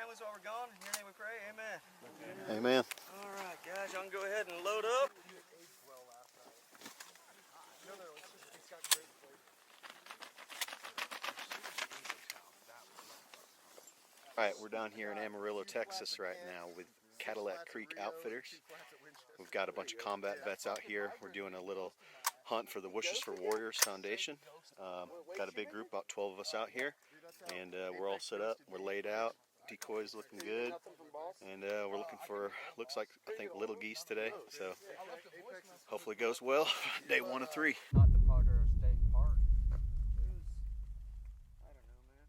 families while we're gone. In your name we pray. Amen. Amen. All right, guys, y'all can go ahead and load up. All right, we're down here in Amarillo, Texas right now with Cadillac Creek Outfitters. We've got a bunch of combat vets out here. We're doing a little hunt for the Wishes for Warriors Foundation. Got a big group, about 12 of us out here, and we're all set up. We're laid out. Decoys looking good, and we're looking for, looks like, I think, little geese today. So hopefully it goes well. Day 1 of 3. Not the Potter State Park. I don't know, man.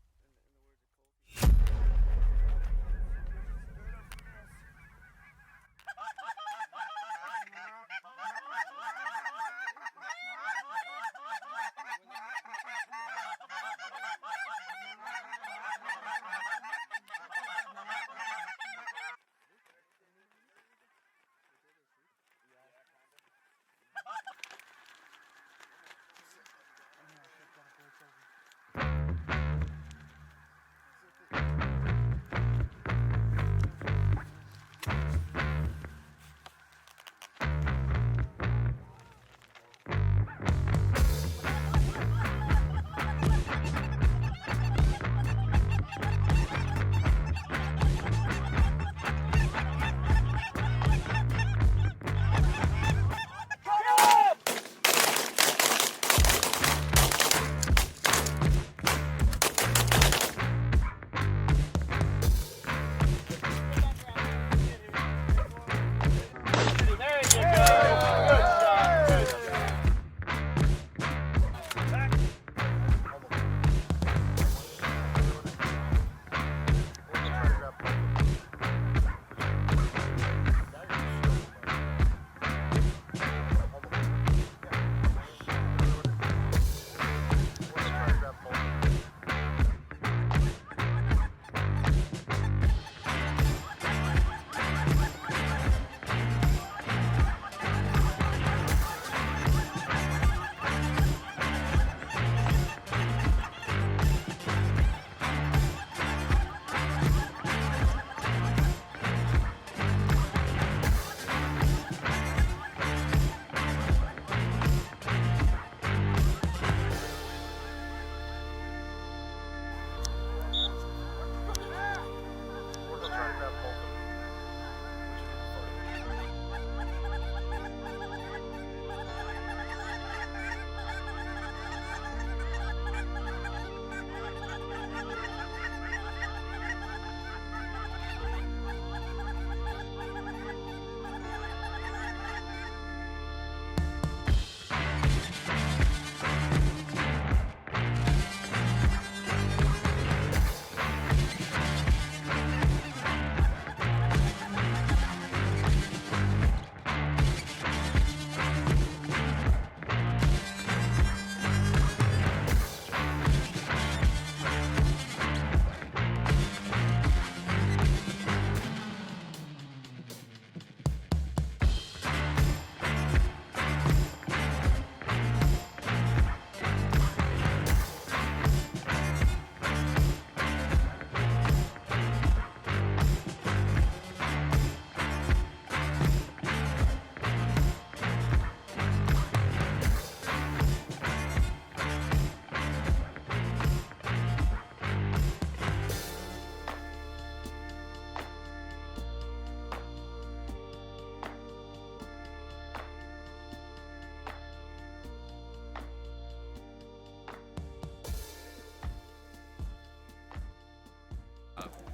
In the words of Cole.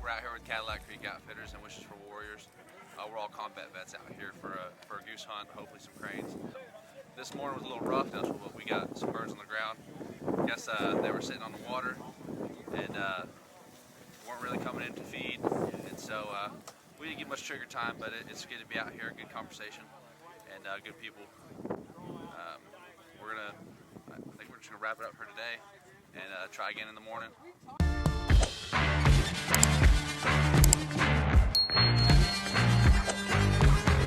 We're out here with Cadillac Creek Outfitters and Wishes for Warriors. We're all combat vets out here for a goose hunt, hopefully some cranes. This morning was a little rough, but we got some birds on the ground. I guess they were sitting on the water and weren't really coming in to feed. And so we didn't get much trigger time, but it's good to be out here, good conversation, and good people. I think we're just gonna wrap it up for today and try again in the morning.